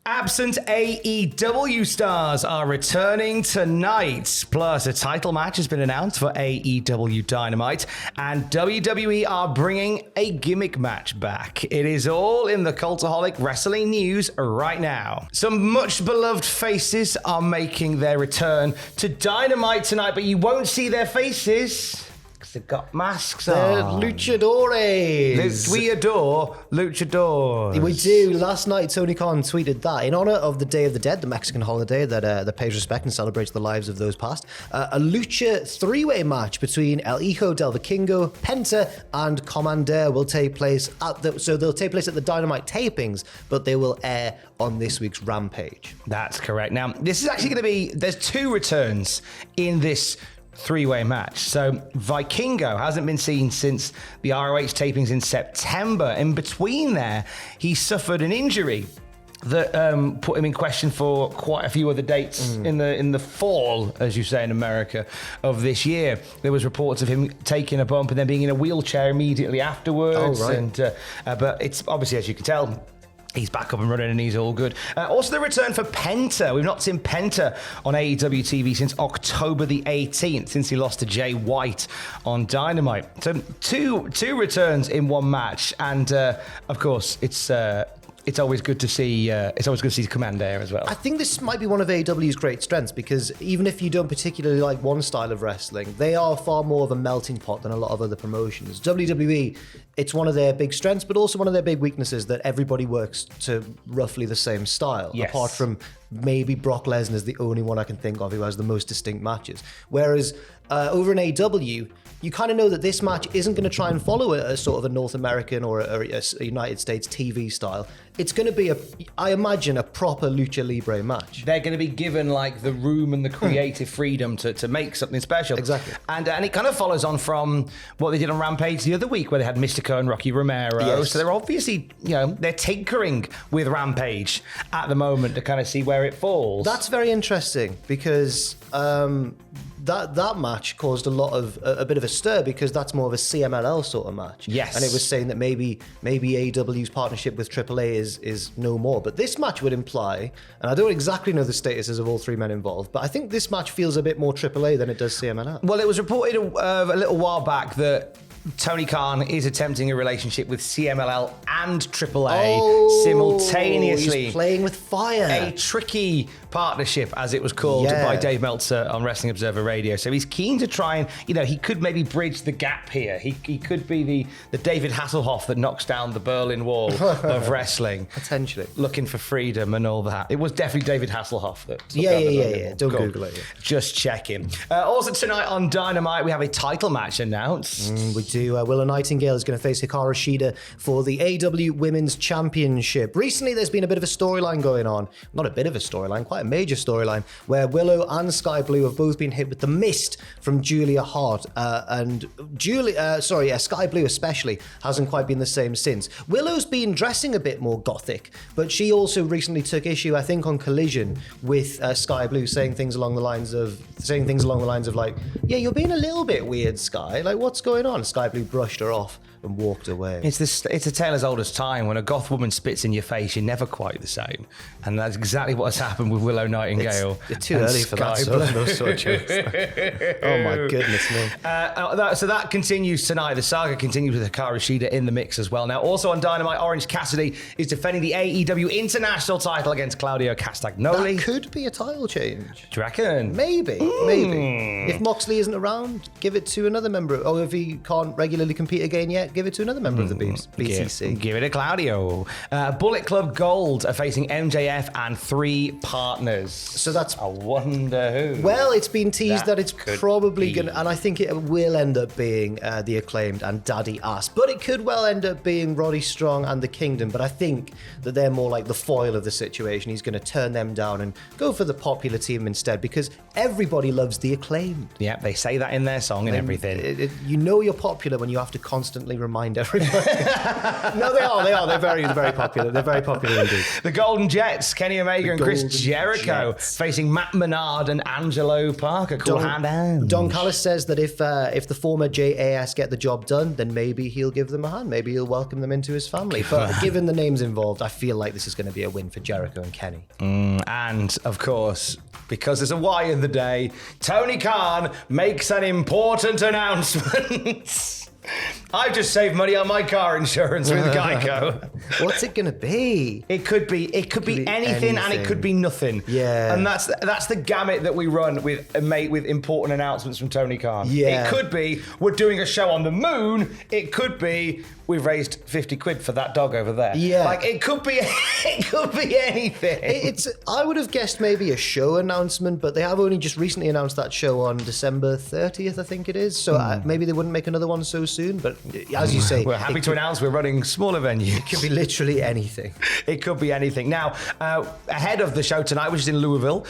Absent AEW stars are returning tonight. Plus, a title match has been announced for AEW Dynamite, and WWE are bringing a gimmick match back. It is all in the Cultaholic wrestling news right now. Some much beloved faces are making their return to Dynamite tonight, but you won't see their faces. They've got masks on. Luchadores. We adore luchadors. We do. Last night, Tony Khan tweeted that in honor of the Day of the Dead, the Mexican holiday that pays respect and celebrates the lives of those past, a lucha three-way match between El Hijo del Vikingo, Penta, and Commander will take place they'll take place at the Dynamite tapings, but they will air on this week's Rampage. That's correct. Now, this is actually going to be, there's two returns in this three-way match. So Vikingo hasn't been seen since the ROH tapings in September. In between there, he suffered an injury that put him in question for quite a few other dates in the fall, as you say in America, of this year. There was reports of him taking a bump and then being in a wheelchair immediately afterwards. Oh, right. And but it's obviously, as you can tell, he's back up and running and he's all good. Also the return for Penta. We've not seen Penta on AEW TV since October the 18th, since he lost to Jay White on Dynamite. So two returns in one match. And of course, it's always good to see. It's always good to see Commander as well. I think this might be one of AEW's great strengths, because even if you don't particularly like one style of wrestling, they are far more of a melting pot than a lot of other promotions. WWE, it's one of their big strengths, but also one of their big weaknesses, that everybody works to roughly the same style. Yes. Apart from maybe Brock Lesnar is the only one I can think of who has the most distinct matches. Whereas over in AEW, you kind of know that this match isn't going to try and follow a sort of a North American or a United States TV style. It's going to be, I imagine, a proper Lucha Libre match. They're going to be given like the room and the creative freedom to make something special. Exactly. And it kind of follows on from what they did on Rampage the other week, where they had Mystico and Rocky Romero. Yes. So they're obviously, they're tinkering with Rampage at the moment to kind of see where it falls. That's very interesting, because that match caused a bit of a stir, because that's more of a CMLL sort of match. Yes. And it was saying that maybe AEW's partnership with AAA is no more. But this match would imply, and I don't exactly know the statuses of all three men involved, but I think this match feels a bit more AAA than it does CMLL. Well, it was reported a little while back that Tony Khan is attempting a relationship with CMLL and AAA simultaneously. He's playing with fire. A tricky partnership, as it was called by Dave Meltzer on Wrestling Observer Radio. So he's keen to try and, he could maybe bridge the gap here. He could be the David Hasselhoff that knocks down the Berlin Wall of wrestling. Potentially. Looking for freedom and all that. It was definitely David Hasselhoff that. Yeah. Don't Google it. Just checking. Also tonight on Dynamite, we have a title match announced. We do. Willow Nightingale is going to face Hikaru Shida for the AEW Women's Championship. Recently, there's been a bit of a storyline going on. Not a bit of a storyline, quite a major storyline, where Willow and Sky Blue have both been hit with the mist from Julia Hart. Sky Blue especially hasn't quite been the same since. Willow's been dressing a bit more gothic, but she also recently took issue, I think, on Collision with Sky Blue saying things along the lines of like, yeah, you're being a little bit weird, Sky. Like, what's going on? Sky Blue brushed her off and walked away. It's a tale as old as time. When a goth woman spits in your face, you're never quite the same. And that's exactly what has happened with Willow Nightingale. It's too early for that those sort of jokes. Oh my goodness me. So that continues tonight. The saga continues with Hikaru Shida in the mix as well. Now, also on Dynamite, Orange Cassidy is defending the AEW International title against Claudio Castagnoli. That could be a title change. Do you reckon? Maybe. If Moxley isn't around, give it to another member. Or if he can't regularly compete again yet, give it to another member of the BCC. Give it to Claudio. Bullet Club Gold are facing MJF and three partners. So that's... I wonder who. Well, it's been teased that it's probably going to... And I think it will end up being the Acclaimed and Daddy Ass. But it could well end up being Roddy Strong and the Kingdom. But I think that they're more like the foil of the situation. He's going to turn them down and go for the popular team instead, because everybody loves the Acclaimed. Yeah, they say that in their song and everything. You know you're popular when you have to constantly me remind everybody. No, they are. They're very popular. They're very popular indeed. The Golden Jets, Kenny Omega and Chris Jericho facing Matt Menard and Angelo Parker. Cool hand. Don Callis says that if the former JAS get the job done, then maybe he'll give them a hand. Maybe he'll welcome them into his family. But given the names involved, I feel like this is going to be a win for Jericho and Kenny. And, of course, because there's a Y in the day, Tony Khan makes an important announcement. I've just saved money on my car insurance with Geico. What's it gonna be? It could be anything, and it could be nothing. Yeah. And that's the gamut that we run with important announcements from Tony Khan. Yeah. It could be we're doing a show on the moon. It could be we've raised 50 quid for that dog over there. Yeah. Like it could be anything. I would have guessed maybe a show announcement, but they have only just recently announced that show on December 30th, I think it is. So maybe they wouldn't make another one so soon. But as you say, we're happy to announce we're running smaller venues. It could be literally anything. It could be anything. Now, ahead of the show tonight, which is in Louisville,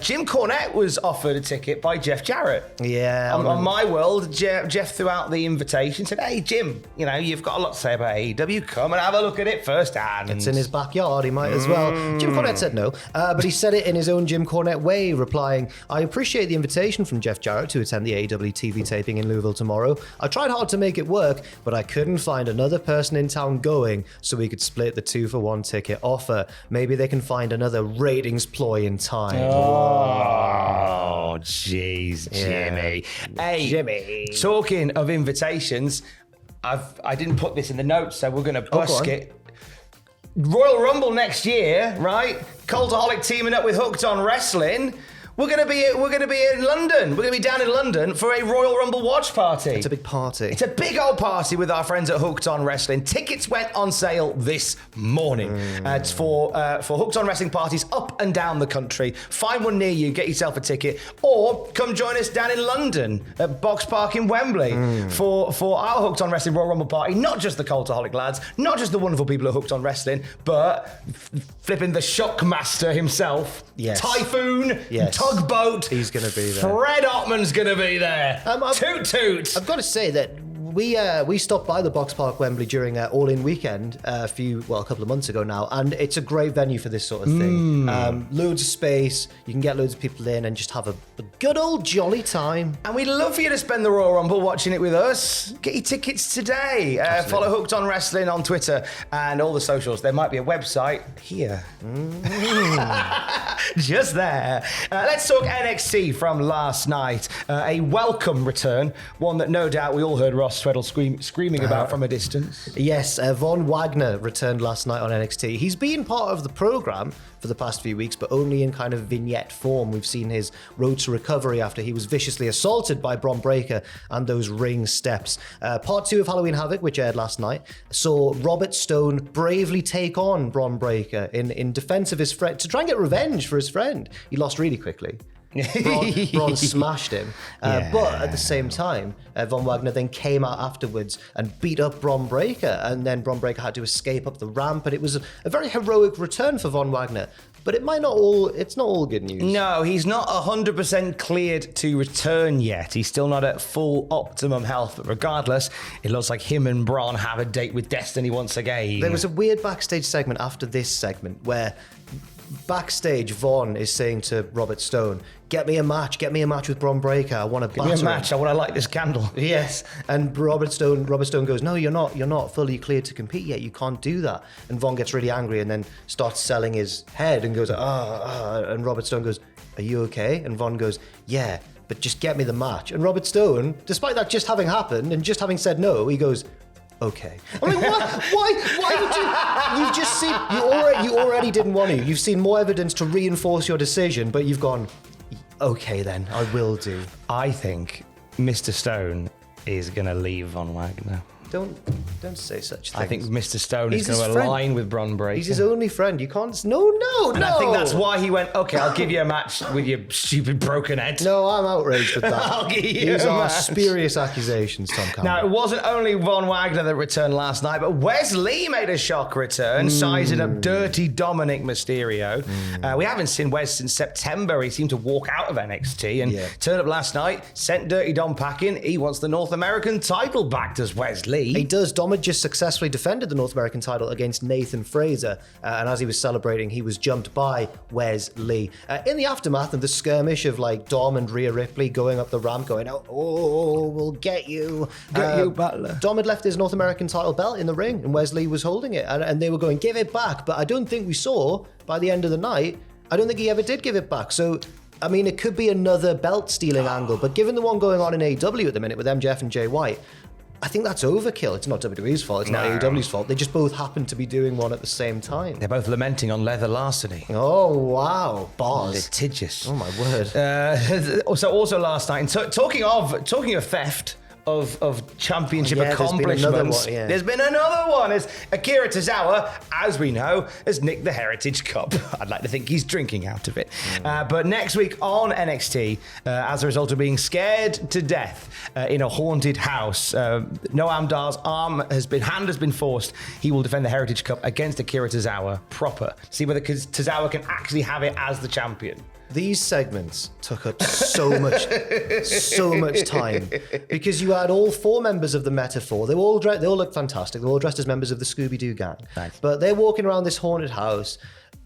Jim Cornette was offered a ticket by Jeff Jarrett. Yeah. On My World, Jeff threw out the invitation, said, "Hey, Jim, you've got a lot to say about AEW. Come and have a look at it firsthand." It's in his backyard. He might as well. Jim Cornette said no, but he said it in his own Jim Cornette way, replying, "I appreciate the invitation from Jeff Jarrett to attend the AEW TV taping in Louisville tomorrow. I tried hard to make it work, but I couldn't find another person in town going, so we could split the 2-for-1 ticket offer. Maybe they can find another ratings ploy in time." Oh, jeez, Jimmy. Hey, Jimmy. Talking of invitations, I didn't put this in the notes, so we're going to busk it. Royal Rumble next year, right? Cultaholic teaming up with Hooked on Wrestling. We're gonna be in London. We're gonna be down in London for a Royal Rumble watch party. It's a big party. It's a big old party with our friends at Hooked on Wrestling. Tickets went on sale this morning. It's for Hooked on Wrestling parties up and down the country. Find one near you, get yourself a ticket, or come join us down in London at Box Park in Wembley for our Hooked on Wrestling Royal Rumble party. Not just the Cultaholic lads, not just the wonderful people at Hooked on Wrestling, but flipping the Shockmaster himself, Yes. Typhoon, Yes. Tugboat. He's going to be there. Fred Ottman's going to be there. Toot toot. I've got to say that we stopped by the Box Park Wembley during All In Weekend a couple of months ago now, and it's a great venue for this sort of thing. Loads of space, you can get loads of people in and just have a good old jolly time. And we'd love for you to spend the Royal Rumble watching it with us. Get your tickets today. Follow Hooked on Wrestling on Twitter and all the socials. There might be a website here. Just there. Let's talk NXT from last night. A welcome return, one that no doubt we all heard Ross Tweddle screaming about from a distance. Yes, Von Wagner returned last night on NXT. He's been part of the program for the past few weeks, but only in kind of vignette form. We've seen his road to recovery after he was viciously assaulted by Bron Breakker and those ring steps. Part 2 of Halloween Havoc, which aired last night, saw Robert Stone bravely take on Bron Breakker in defense of his friend, to try and get revenge for his friend. He lost really quickly. Braun smashed him. But at the same time, Von Wagner then came out afterwards and beat up Bron Breakker, and then Bron Breakker had to escape up the ramp, and it was a very heroic return for Von Wagner. But it's not all good news. No, he's not 100% cleared to return yet. He's still not at full optimum health. But regardless, it looks like him and Braun have a date with destiny once again. There was a weird backstage segment after this segment where backstage Von is saying to Robert Stone, get me a match with Bron Breakker. I want to batter Give me a match. I want to light this candle. Yes. And Robert Stone goes, no, you're not fully cleared to compete yet. You can't do that. And Von gets really angry and then starts selling his head and goes, and Robert Stone goes, are you okay? And Von goes, yeah, but just get me the match. And Robert Stone, despite that just having happened and just having said no, he goes, okay. I mean, why would you? You've just seen, you already didn't want to. You've seen more evidence to reinforce your decision, but you've gone, okay then, I will do. I think Mr. Stone is going to leave Von Wagner. Don't say such things. I think Mr. Stone is going to align with Bron Breakker. He's his only friend. You can't. No. And I think that's why he went, okay, I'll give you a match with your stupid broken head. No, I'm outraged with that. I'll give you These a are match. spurious accusations, Tom Campbell. Now, it wasn't only Von Wagner that returned last night, but Wes Lee made a shock return, sizing up Dirty Dominic Mysterio. We haven't seen Wes since September. He seemed to walk out of NXT and turned up last night, sent Dirty Dom packing. He wants the North American title back, does Wes Lee. Lee. He does. Dom had just successfully defended the North American title against Nathan Fraser, and as he was celebrating, he was jumped by Wes Lee. In the aftermath of the skirmish of like Dom and Rhea Ripley going up the ramp, going, "Oh, we'll get you, Butler." Dom had left his North American title belt in the ring, and Wes Lee was holding it, and they were going, "Give it back." But I don't think we saw by the end of the night. I don't think he ever did give it back. So. I mean, it could be another belt-stealing angle, but given the one going on in AEW at the minute with MJF and Jay White, I think that's overkill. It's not WWE's fault. It's not AEW's fault. They just both happen to be doing one at the same time. They're both lamenting on leather larceny. Oh, wow. Bars. Litigious. Oh, my word. So also last night, and talking of theft, of championship accomplishments. There's been another one. As Akira Tozawa, as we know, has nicked the Heritage Cup. I'd like to think he's drinking out of it. But next week on NXT, as a result of being scared to death in a haunted house, Noam Dar's hand has been forced. He will defend the Heritage Cup against Akira Tozawa proper. See whether Tozawa can actually have it as the champion. These segments took up so much time because you had all 4 members of the Metaphor. They all looked fantastic. They were all dressed as members of the Scooby-Doo gang. Nice. But they're walking around this haunted house,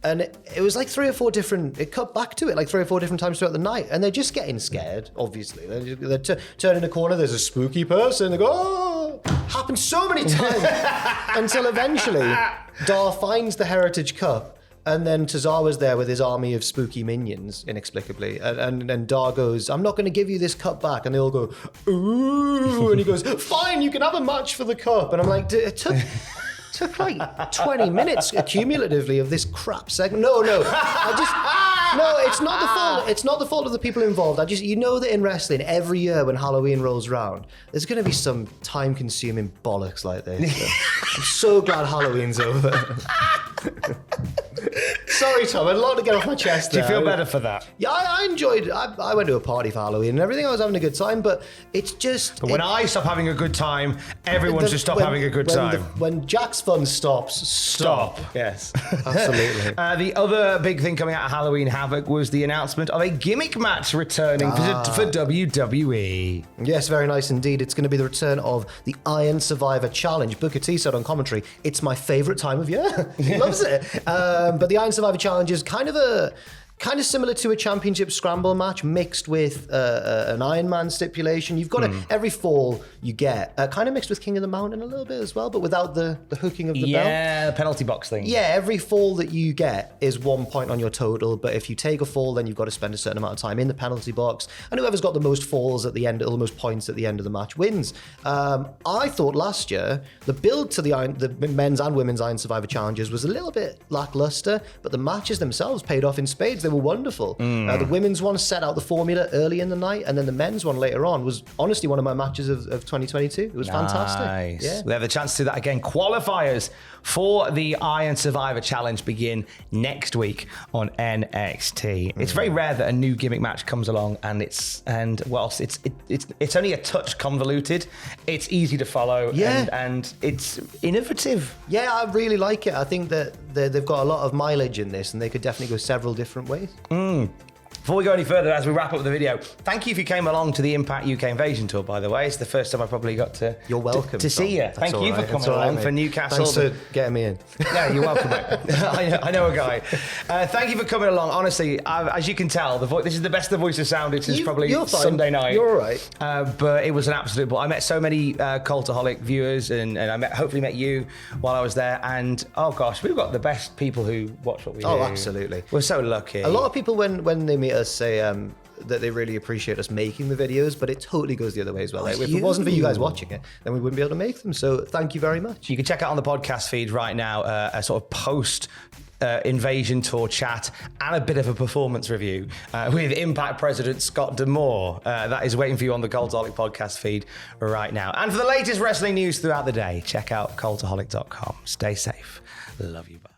and it was like 3 or 4 different. It cut back to it like 3 or 4 different times throughout the night, and they're just getting scared. Obviously, they're turning a corner. There's a spooky person. They go, "Oh!" Happens so many times until eventually Dar finds the Heritage Cup. And then Tozawa's there with his army of spooky minions, inexplicably. And Dar goes, "I'm not going to give you this cup back." And they all go, "Ooh." And he goes, "Fine, you can have a match for the cup." And I'm like, it took like 20 minutes cumulatively of this crap segment. No, it's not the fault. It's not the fault of the people involved. You know that in wrestling, every year when Halloween rolls around, there's going to be some time-consuming bollocks like this. So I'm so glad Halloween's over. Sorry, Tom. I had a lot to get off my chest there. Do you feel better for that? Yeah, I enjoyed. I went to a party for Halloween and everything. I was having a good time, but it's just. But when I stop having a good time, everyone should stop having a good time. When Jack's fun stops, stop. Yes, absolutely. The other big thing coming out of Halloween Havoc was the announcement of a gimmick match returning for WWE. Yes, very nice indeed. It's going to be the return of the Iron Survivor Challenge. Booker T said on commentary, "It's my favorite time of year." He loves it. But the Iron Survivor Challenge is kind of similar to a championship scramble match mixed with an Iron Man stipulation. You've got every fall you get, kind of mixed with King of the Mountain a little bit as well, but without the hooking of the belt. Yeah, the penalty box thing. Yeah, every fall that you get is 1 point on your total, but if you take a fall, then you've got to spend a certain amount of time in the penalty box, and whoever's got the most falls at the end, or the most points at the end of the match wins. I thought last year, the build to the men's and women's Iron Survivor Challenges was a little bit lackluster, but the matches themselves paid off in spades. They were wonderful. The women's one set out the formula early in the night, and then the men's one later on was honestly one of my matches of 2022. It was fantastic. Yeah. We have the chance to do that again. Qualifiers for the Iron Survivor Challenge begin next week on NXT. It's very rare that a new gimmick match comes along and whilst it's only a touch convoluted, it's easy to follow and it's innovative. Yeah, I really like it. I think that they've got a lot of mileage in this, and they could definitely go several different ways. Before we go any further, as we wrap up the video, thank you if you came along to the Impact UK Invasion Tour, by the way. It's the first time I probably got to You're welcome, to see you. Thank you for coming along for Newcastle. Thanks for getting me in. Yeah, you're welcome, mate. I know a guy. Thank you for coming along. Honestly, as you can tell, this is the best the voice has sounded since probably Sunday night. You're all right. But it was an absolute ball. I met so many Cultaholic viewers, and I hopefully met you while I was there. And oh gosh, we've got the best people who watch what we do. Oh, absolutely. We're so lucky. A lot of people, when they meet us, say that they really appreciate us making the videos, but it totally goes the other way as well. If it wasn't for you guys watching it, then we wouldn't be able to make them. So thank you very much. You can check out on the podcast feed right now a sort of post Invasion Tour chat and a bit of a performance review with Impact President Scott D'Amore. That is waiting for you on the Cultaholic podcast feed right now. And for the latest wrestling news throughout the day, check out cultaholic.com. Stay safe. Love you, bye.